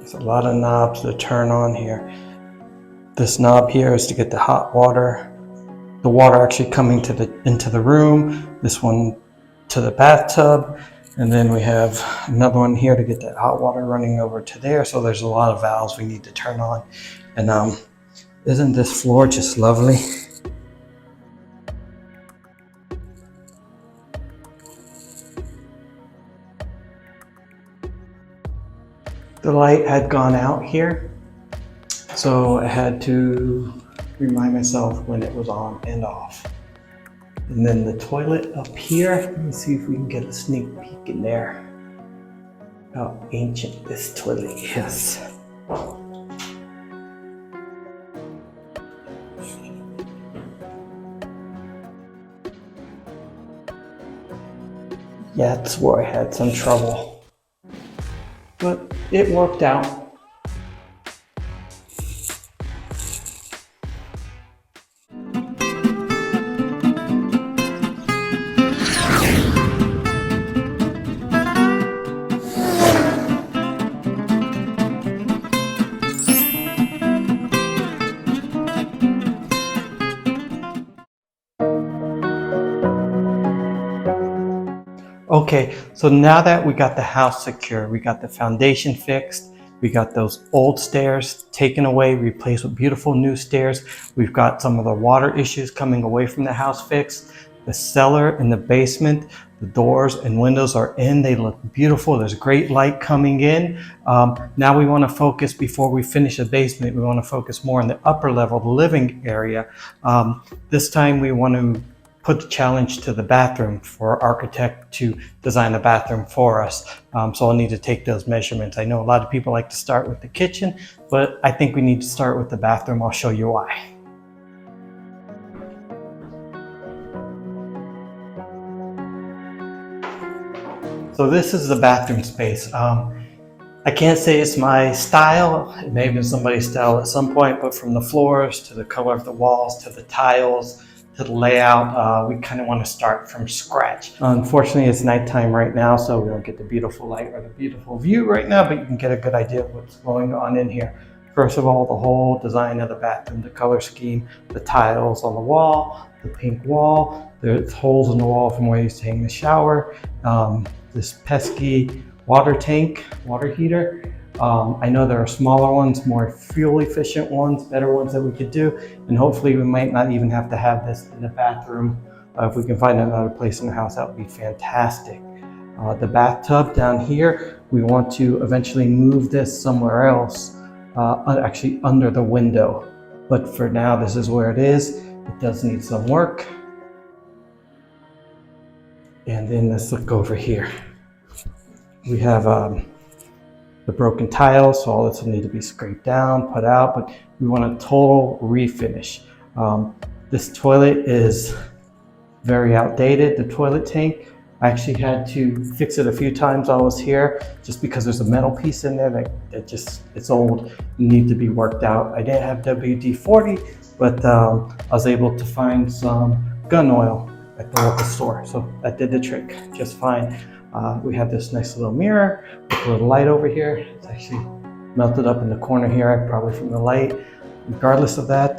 There's a lot of knobs to turn on here. This knob here is to get the hot water, the water actually coming into the room. This one to the bathtub. And then we have another one here to get that hot water running over to there. So there's a lot of valves we need to turn on. And isn't this floor just lovely? The light had gone out here, so I had to remind myself when it was on and off. And then the toilet up here, let me see if we can get a sneak peek in there. How ancient this toilet is. Yeah, that's where I had some trouble, but it worked out. Okay, so now that we got the house secure, we got the foundation fixed, we got those old stairs taken away, replaced with beautiful new stairs. We've got some of the water issues coming away from the house fixed. The cellar and the basement, the doors and windows are in. They look beautiful. There's great light coming in. Now we want to focus, before we finish the basement, we want to focus more on the upper level, the living area. This time we want to put the challenge to the bathroom for our architect to design a bathroom for us. So I'll need to take those measurements. I know a lot of people like to start with the kitchen, but I think we need to start with the bathroom. I'll show you why. So this is the bathroom space. I can't say it's my style. It may have been somebody's style at some point, but from the floors to the color of the walls to the tiles, to the layout, we kind of want to start from scratch. Unfortunately, it's nighttime right now, so we don't get the beautiful light or the beautiful view right now, but you can get a good idea of what's going on in here. First of all, the whole design of the bathroom, the color scheme, the tiles on the wall, the pink wall, there's holes in the wall from where you used to hang the shower, this pesky water tank, water heater. I know there are smaller ones, more fuel efficient ones, better ones that we could do. And hopefully we might not even have to have this in the bathroom. If we can find another place in the house, that would be fantastic. The bathtub down here, we want to eventually move this somewhere else, actually under the window. But for now, this is where it is. It does need some work. And then let's look over here. We have the broken tiles, so all this will need to be scraped down, put out, but we want a total refinish. This toilet is very outdated, the toilet tank. I actually had to fix it a few times while I was here, just because there's a metal piece in there that just, it's old, need to be worked out. I didn't have WD-40, but I was able to find some gun oil at the local store, so that did the trick just fine. We have this nice little mirror with a little light over here. It's actually melted up in the corner here, probably from the light. Regardless of that,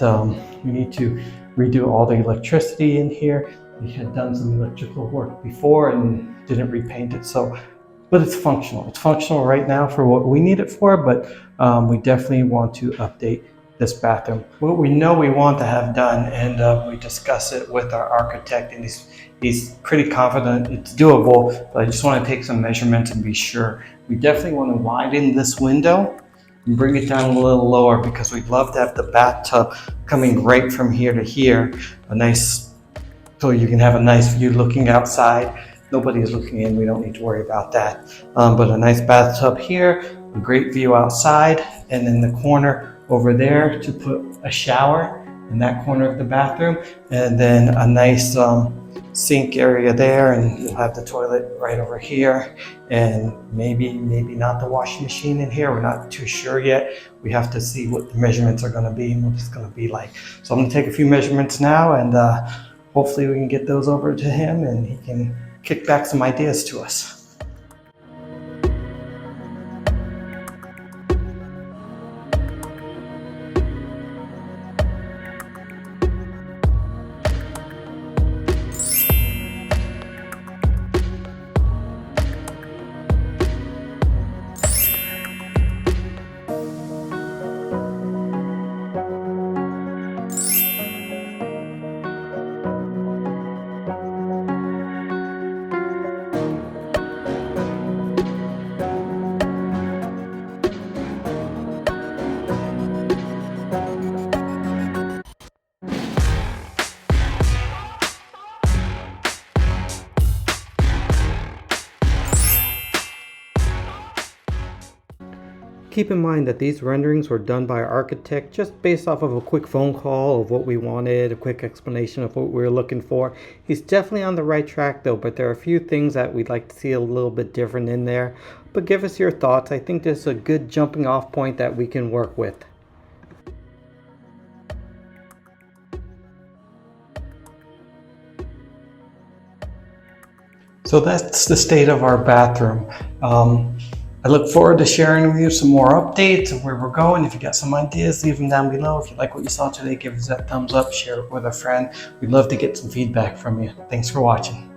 we need to redo all the electricity in here. We had done some electrical work before and didn't repaint it, so, but it's functional. It's functional right now for what we need it for, but we definitely want to update this bathroom. What we know we want to have done, and we discuss it with our architect, and he's pretty confident it's doable, but I just want to take some measurements and be sure. We definitely want to widen this window and bring it down a little lower, because we'd love to have the bathtub coming right from here to here, so you can have a nice view looking outside. Nobody's looking in, we don't need to worry about that. But a nice bathtub here, a great view outside, and in the corner over there to put a shower in that corner of the bathroom, and then a nice sink area there, and you'll have the toilet right over here, and maybe not the washing machine in here. We're not too sure yet. We have to see what the measurements are going to be and what it's going to be like. So I'm going to take a few measurements now, and hopefully we can get those over to him and he can kick back some ideas to us. Keep in mind that these renderings were done by our architect just based off of a quick phone call of what we wanted, a quick explanation of what we were looking for. He's definitely on the right track though, but there are a few things that we'd like to see a little bit different in there. But give us your thoughts. I think this is a good jumping off point that we can work with. So that's the state of our bathroom. I look forward to sharing with you some more updates of where we're going. If you got some ideas, leave them down below. If you like what you saw today, give us that thumbs up, share it with a friend. We'd love to get some feedback from you. Thanks for watching.